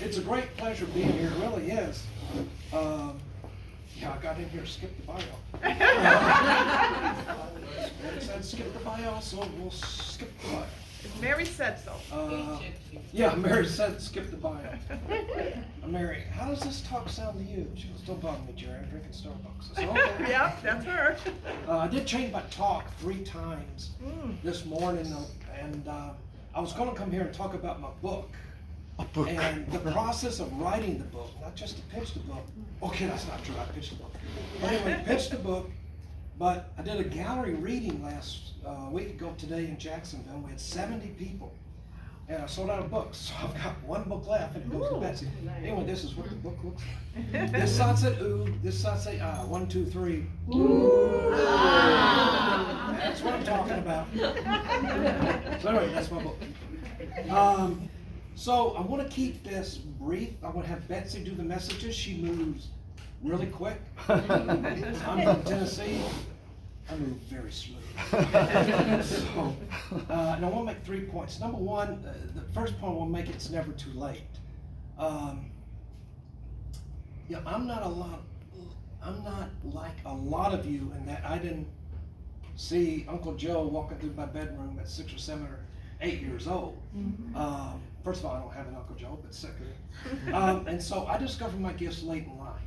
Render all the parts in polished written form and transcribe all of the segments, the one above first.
It's a great pleasure being here, it really is. Yeah, I got in here, skipped the bio. It said skip the bio, so we'll skip the bio. Mary said so. Yeah, Mary said skip the bio. Mary, how does this talk sound to you? She goes, don't bother me, Jerry, I'm drinking Starbucks. I said, okay. Yeah, that's her. I did change my talk 3 times this morning, and I was going to come here and talk about my book. And the process of writing the book, not just to pitch the book. Okay, that's not true, I pitched the book. But anyway, pitched the book, but I did a gallery reading last week ago today in Jacksonville. We had 70 people. And I sold out of books, so I've got 1 book left, and it goes to Betsy. Anyway, this is what the book looks like. This side said ooh, this side say 1, 2, 3. Ooh. That's what I'm talking about. So anyway, that's my book. So I want to keep this brief. I want to have Betsy do the messages. She moves really quick. I'm from Tennessee. I move very slow. So, and I want to make 3 points. Number one, the first point I want to make, it's never too late. Yeah, I'm not like a lot of you in that I didn't see Uncle Joe walking through my bedroom at 6 or 7 or 8 years old. First of all, I don't have an Uncle Joe, but second, and so I discovered my gifts late in life.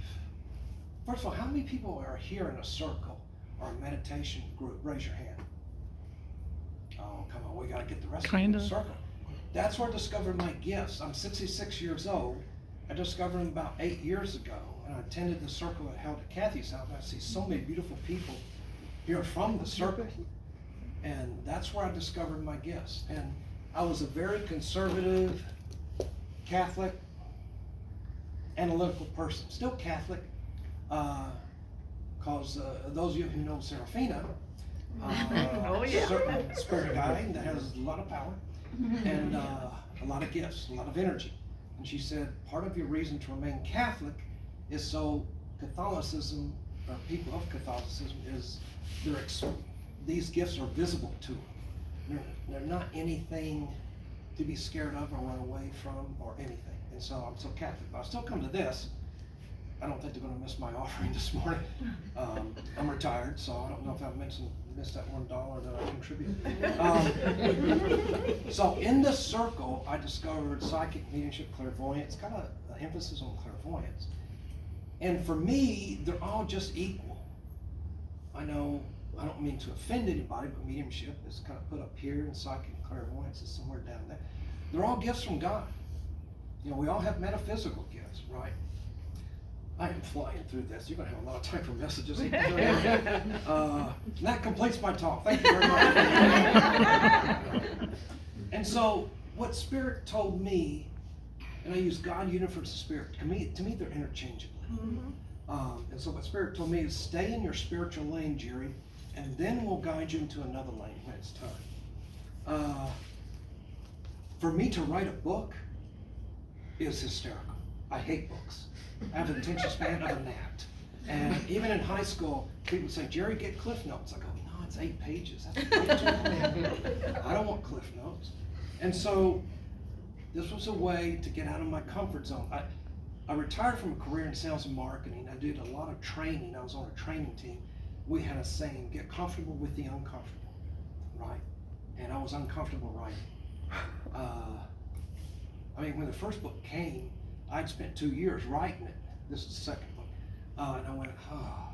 First of all, how many people are here in a circle or a meditation group? Raise your hand. Oh, come on, we gotta get the rest of the circle. That's where I discovered my gifts. I'm 66 years old. I discovered them about 8 years ago, and I attended the circle I held at Kathy's house. I see so many beautiful people here from the circle, and that's where I discovered my gifts. And I was a very conservative, Catholic, analytical person. Still Catholic, because those of you who know Serafina, Oh, yeah. certain spirit guide that has a lot of power and a lot of gifts, a lot of energy. And she said, part of your reason to remain Catholic is so Catholicism, or people of Catholicism, is these gifts are visible to them. They're not anything to be scared of or run away from or anything. And so I'm so Catholic. But I'll still come to this. I don't think they're going to miss my offering this morning. I'm retired, so I don't know if I missed that $1 that I contributed. So in this circle, I discovered psychic mediumship, clairvoyance, kind of an emphasis on clairvoyance. And for me, they're all just equal. I know, I don't mean to offend anybody, but mediumship is kind of put up here, and psychic and clairvoyance is somewhere down there. They're all gifts from God. You know, we all have metaphysical gifts, right? I am flying through this. You're going to have a lot of time for messages. That completes my talk. Thank you very much. And so, what Spirit told me, and I use God, universe, and Spirit. To me, they're interchangeable. And so, what Spirit told me is stay in your spiritual lane, Jerry, and then we'll guide you into another lane when it's time. For me to write a book is hysterical. I hate books. I have an attention span of a gnat. And even in high school, people say, Jerry, get Cliff Notes. I go, no, it's 8 pages. That's way too long. I don't want Cliff Notes. And so this was a way to get out of my comfort zone. I retired from a career in sales and marketing. I did a lot of training. I was on a training team. We had a saying, get comfortable with the uncomfortable, right? And I was uncomfortable writing. I mean, when the first book came, I'd spent 2 years writing it. This is the second book. And I went, oh,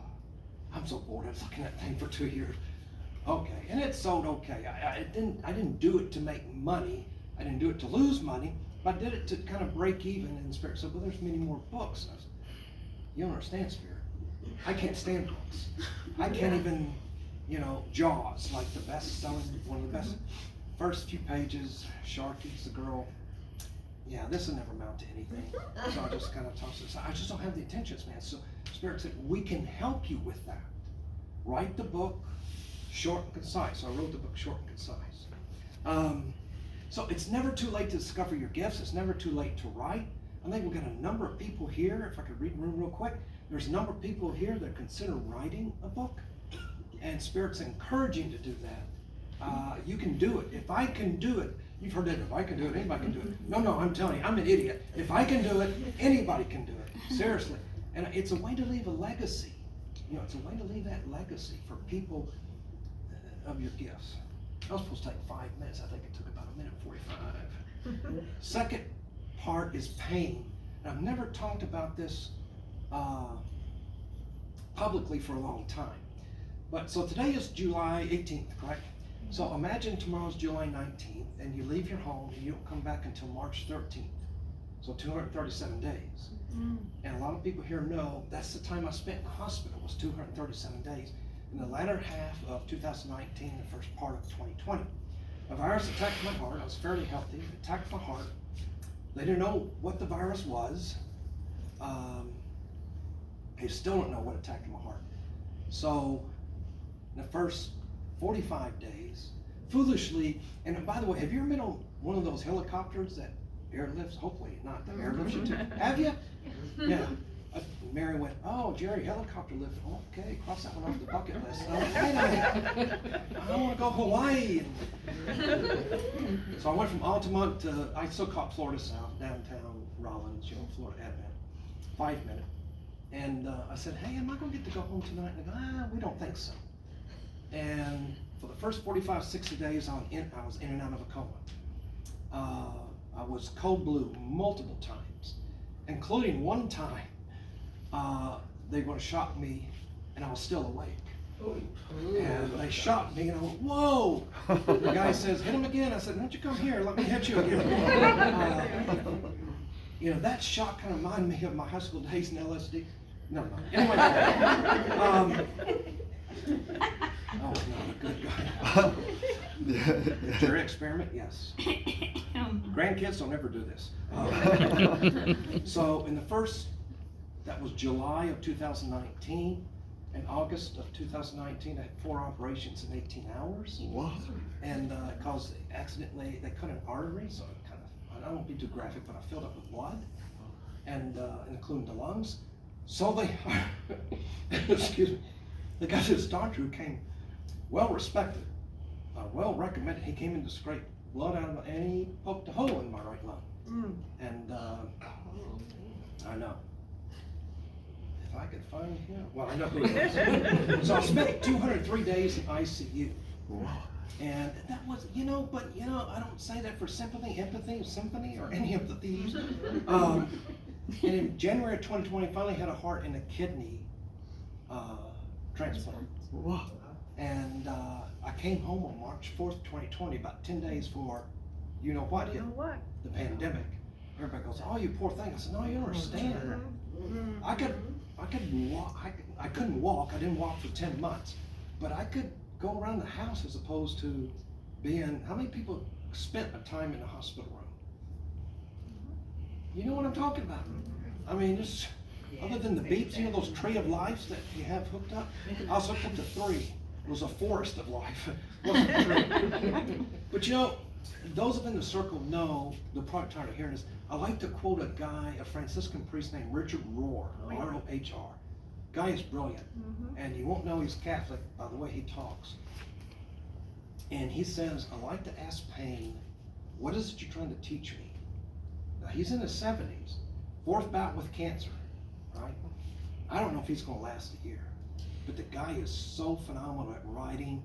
I'm so bored. I was looking at that thing for 2 years. Okay, and it sold okay. I didn't do it to make money. I didn't do it to lose money, but I did it to kind of break even. And Spirit said, well, there's many more books. And I said, you don't understand, Spirit. I can't stand books. I can't even, Jaws, like the best-selling, one of the best. First few pages, Sharky's the girl. Yeah, this will never amount to anything. So I just kind of tossed it aside. I just don't have the intentions, man. So Spirit said, we can help you with that. Write the book short and concise. So I wrote the book short and concise. So it's never too late to discover your gifts. It's never too late to write. I think we've got a number of people here. If I could read the room real quick. There's a number of people here that consider writing a book. And Spirit's encouraging to do that. You can do it. If I can do it, You've heard that if I can do it, anybody can do it. No, I'm telling you, I'm an idiot. If I can do it, anybody can do it. Seriously. And it's a way to leave a legacy. You know, it's a way to leave that legacy for people of your gifts. I was supposed to take 5 minutes. I think it took about 1:45. Second part is pain. And I've never talked about this publicly for a long time. But so today is July 18th, correct? So imagine tomorrow's July 19th and you leave your home and you don't come back until March 13th. So 237 days. And a lot of people here know that's the time I spent in the hospital, was 237 days. In the latter half of 2019, the first part of 2020. A virus attacked my heart. I was fairly healthy. It attacked my heart. They didn't know what the virus was. They still don't know what attacked my heart. So in the first 45 days, foolishly, and by the way, have you ever been on one of those helicopters that airlifts? Hopefully not, that airlifts you to. Have you? Yeah. Mary went, oh, Jerry, helicopter lift. Okay, cross that one off the bucket list. I went, wait a minute. I want to go Hawaii. So I went from Altamont to, I still call it Florida South, downtown Rollins, Florida Advent, 5 minute. And I said, hey, am I going to get to go home tonight? And they go, we don't think so. And for the first 45, 60 days, I was in and out of a coma. I was cold blue multiple times, including one time they were going to shock me and I was still awake. And they shot me and I went, whoa! The guy says, hit him again. I said, why don't you come here, let me hit you again. You know, that shot kind of reminded me of my high school days in LSD. No. Anyway, I was not a good guy. Jury experiment, yes. Grandkids don't ever do this. So in the first, that was July of 2019. In August of 2019, I had 4 operations in 18 hours. Wow. And it caused accidentally, they cut an artery, so it kind of, I won't be too graphic, but I filled up with blood, and including the lungs. So they, excuse me, they got this doctor who came, well respected, well recommended. He came in to scrape blood out of my, and he poked a hole in my right lung. And I know. If I could find him, well, I know who he is. So I spent 203 days in ICU. Wow. And that was, but I don't say that for sympathy, empathy, symphony, or any of the thieves. And in January of 2020, I finally had a heart and a kidney transplant. Wow. And I came home on March 4th, 2020, about 10 days before, you know what, hit the pandemic. Everybody goes, oh, you poor thing. I said, no, you don't understand. I couldn't walk. I couldn't walk. I didn't walk for 10 months, but I could go around the house as opposed to being. How many people spent a time in the hospital room? You know what I'm talking about? I mean, just other than the beeps, those tree of lives that you have hooked up. I was hooked up to 3. It was a forest of life. Wasn't 3. But those of in the circle know, they're probably tired of hearing this. I like to quote a guy, a Franciscan priest named Richard Rohr, R-O-H-R. Guy is brilliant, and you won't know he's Catholic by the way he talks. And he says, I like to ask pain, what is it you're trying to teach me? Now he's in his 70s, 4th bout with cancer, right? I don't know if he's gonna last a year, but the guy is so phenomenal at writing,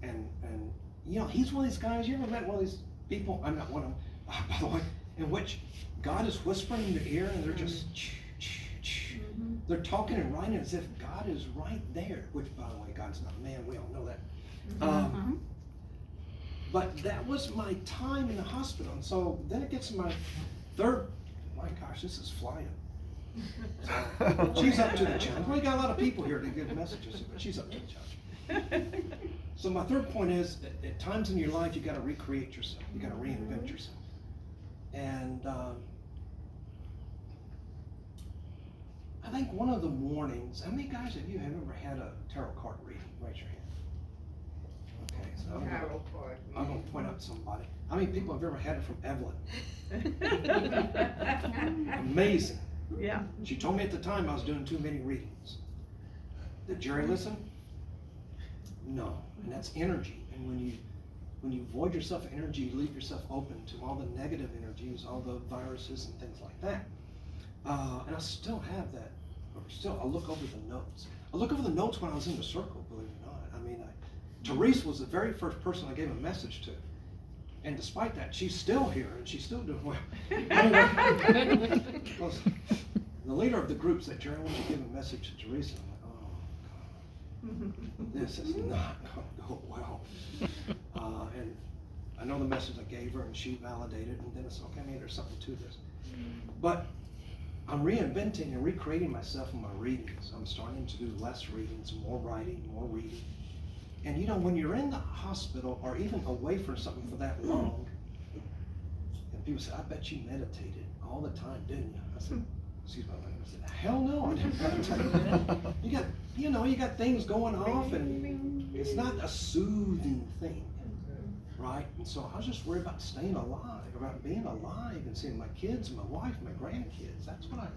and he's one of these guys, you ever met one of these people? I'm not one of them, by the way, in which God is whispering in their ear and they're just they're talking and writing as if God is right there, which by the way, God's not man, we all know that. But that was my time in the hospital. And so then it gets to my 3rd, my gosh, this is flying. So, she's up to the challenge. We got a lot of people here to give messages, but she's up to the challenge. So my 3rd point is, at times in your life, you got to recreate yourself. You got to reinvent yourself. And I think one of the warnings, how many guys have ever had a tarot card reading? Raise your hand. Okay, so I'm going to point out somebody. How many people have ever had it from Evelyn? Amazing. Yeah. She told me at the time I was doing too many readings. Did Jerry listen? No, and that's energy. And when when you void yourself of energy, you leave yourself open to all the negative energies, all the viruses and things like that. And I still have that, or still, I look over the notes. I look over the notes when I was in the circle, believe it or not. I mean, Therese was the very first person I gave a message to. And despite that, she's still here and she's still doing well. Anyway, because the leader of the group said, Jerry, I want you to give a message to Therese. And I'm like, oh, God, this is not going to go well. And I know the message I gave her and she validated, and then it's okay, maybe there's something to this. But I'm reinventing and recreating myself in my readings. I'm starting to do less readings, more writing, more reading. And you know, when you're in the hospital or even away from something for that long, and people say, I bet you meditated all the time, didn't you? I said, excuse my language. I said, hell no, I didn't meditate. You got things going off, and it's not a soothing thing, right? And so I was just worried about staying alive, about being alive and seeing my kids, my wife, my grandkids. That's what I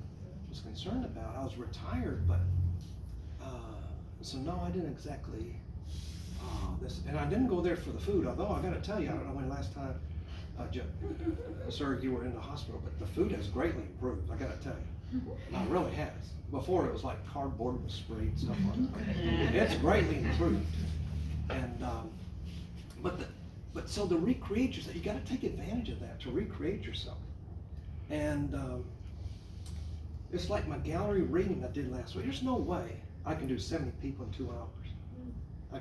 was concerned about. I was retired, but, so no, I didn't exactly, and I didn't go there for the food, although I gotta tell you, I don't know when last time, sir, you were in the hospital, but the food has greatly improved, I gotta tell you. It really has. Before it was like cardboard with spray and stuff like that. It's greatly improved. And, but so to recreate yourself, you gotta take advantage of that, to recreate yourself. And it's like my gallery reading I did last week. There's no way I can do 70 people in 2 hours. I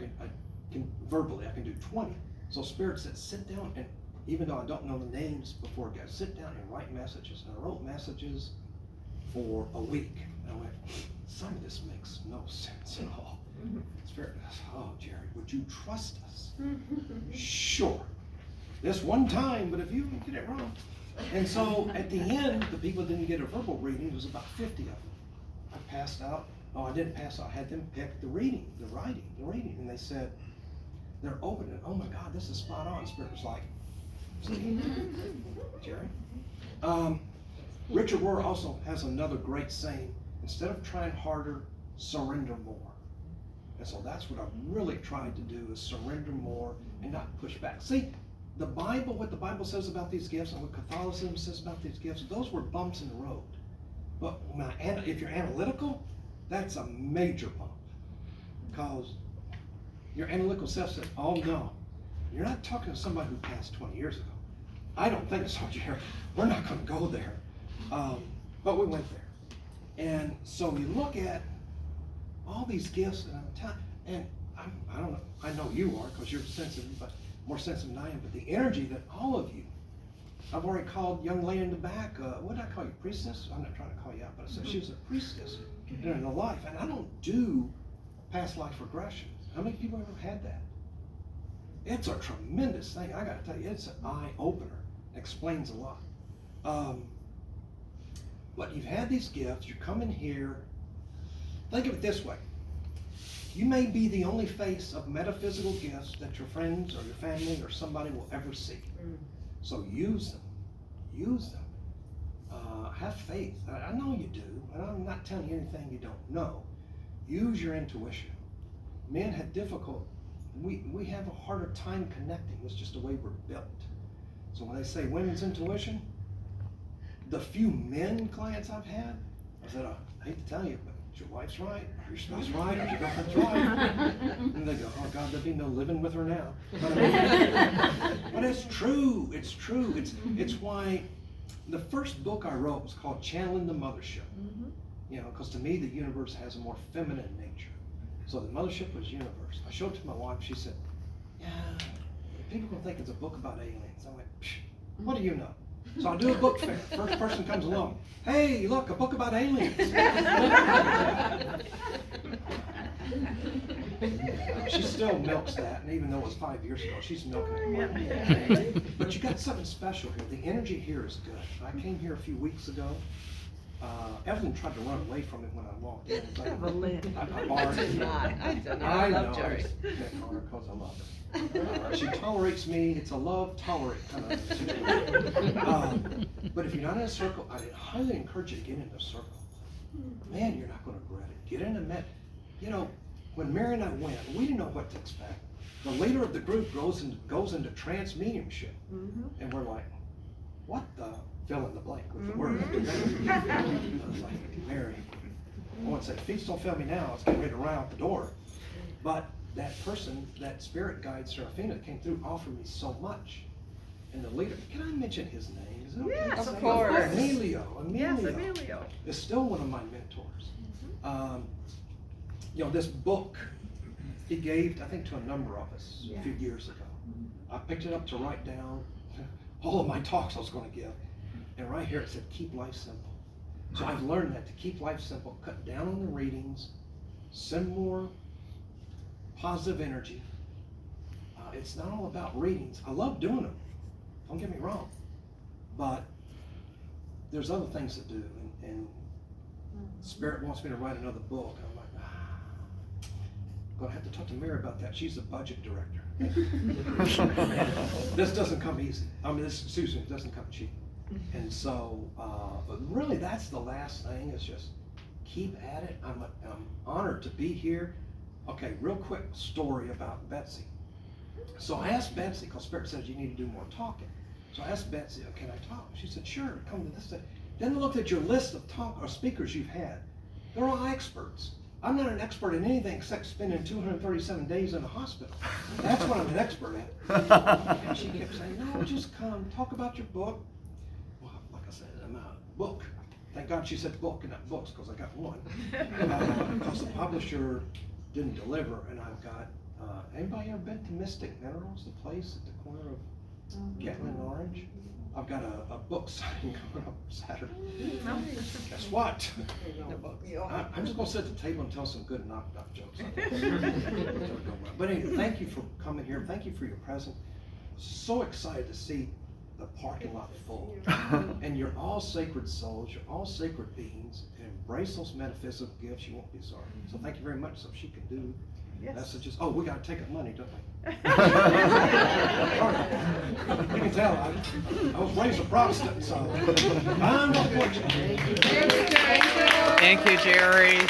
can verbally, I can do 20. So Spirit said, sit down, and even though I don't know the names before, guys, sit down and write messages. And I wrote messages for a week. And I went, some of this makes no sense at all. Spirit goes, oh, Jerry, would you trust us? Sure. This one time, but if you get it wrong. And so at the end, the people didn't get a verbal reading. It was about 50 of them. I passed out. Oh, I didn't pass out. I had them pick the reading, the writing, the reading. And they said, they're open it. Oh my God, this is spot on. Spirit was like, Jerry. Richard Rohr also has another great saying, instead of trying harder, surrender more. And so that's what I've really tried to do, is surrender more and not push back. See, the Bible, what the Bible says about these gifts and what Catholicism says about these gifts, those were bumps in the road. But if you're analytical, that's a major bump. Because your analytical self said, oh no, you're not talking to somebody who passed 20 years ago. I don't think so, Jerry. We're not going to go there. But we went there. And so you look at all these gifts, and I don't know, I know you are because you're sensitive, but more sensitive than I am, but the energy that all of you, I've already called young lady in the back, what did I call you, priestess? I'm not trying to call you out, but I said she was a priestess in her life. And I don't do past life regressions. How many people have ever had that? It's a tremendous thing. I got to tell you, it's an eye-opener. It explains a lot. But you've had these gifts. You come in here. Think of it this way. You may be the only face of metaphysical gifts that your friends or your family or somebody will ever see. So use them. Use them. Have faith. I know you do, and I'm not telling you anything you don't know. Use your intuition. Men have we have a harder time connecting. It's just the way we're built. So when they say women's intuition, the few men clients I've had, I said, I hate to tell you, but is your wife's right, or your spouse right, or your girlfriend's right? And they go, oh God, there'll be no living with her now. But it's true, it's true. It's why the first book I wrote was called Channeling the Mothership. You know, because to me the universe has a more feminine nature. So the mothership was universe. I showed it to my wife, she said, yeah, people can think it's a book about aliens. I went, what do you know? So I do a book fair. First person comes along, hey, look, a book about aliens. She still milks that, and even though it was 5 years ago, she's milking it. But you got something special here. The energy here is good. I came here a few weeks ago. Evelyn tried to run away from it when I walked in. I barred. I love Jerry. Because I love her. She tolerates me. It's a love-tolerate kind of situation. But if you're not in a circle, I highly encourage you to get in a circle. Man, you're not going to regret it. Get in a met. You know, when Mary and I went, we didn't know what to expect. the leader of the group goes into trance mediumship. And we're like, what the, fill in the blank with the word. I was like, Mary, I want to say, feet don't fail me now, it's getting ready to run out the door. But that person, that spirit guide, Serafina, that came through, offered me so much. And the leader, can I mention his name? Is it okay Yes, to of say? course. Emilio. Yes, Emilio. Is still one of my mentors. You know, this book he gave, I think, to a number of us a few years ago. I picked it up to write down all of my talks I was going to give. And right here it said, keep life simple. So I've learned that to keep life simple, cut down on the readings, send more positive energy. It's not all about readings. I love doing them. Don't get me wrong. But there's other things to do. And Spirit wants me to write another book. I'm like, I'm going to have to talk to Mary about that. She's the budget director. This doesn't come easy. I mean, this, excuse me, it doesn't come cheap. And so, but really that's the last thing, is just keep at it. I'm honored to be here. Okay, real quick story about Betsy. So I asked Betsy, because Spirit says you need to do more talking. So I asked Betsy, oh, can I talk? She said, sure, come to this day. Then I looked at your list of speakers you've had. They're all experts. I'm not an expert in anything except spending 237 days in the hospital. That's what I'm an expert at. And she kept saying, no, just come, talk about your book. Well, like I said, I'm a book. Thank God she said book and not books, because I got one. Because the publisher didn't deliver, and I've got, anybody ever been to Mystic Minerals, the place at the corner of Gatlin and Orange? I've got a book signing coming up Saturday. Guess what? I'm just going to sit at the table and tell some good knock-knock jokes. But anyway, thank you for coming here. Thank you for your presence. So excited to see the parking lot full. And you're all sacred souls. You're all sacred beings. And embrace those metaphysical gifts. You won't be sorry. So thank you very much. So she can do messages. Oh, we got to take up money, don't we? You can tell I was raised a Protestant, so I'm not fortunate. Thank you, Jerry.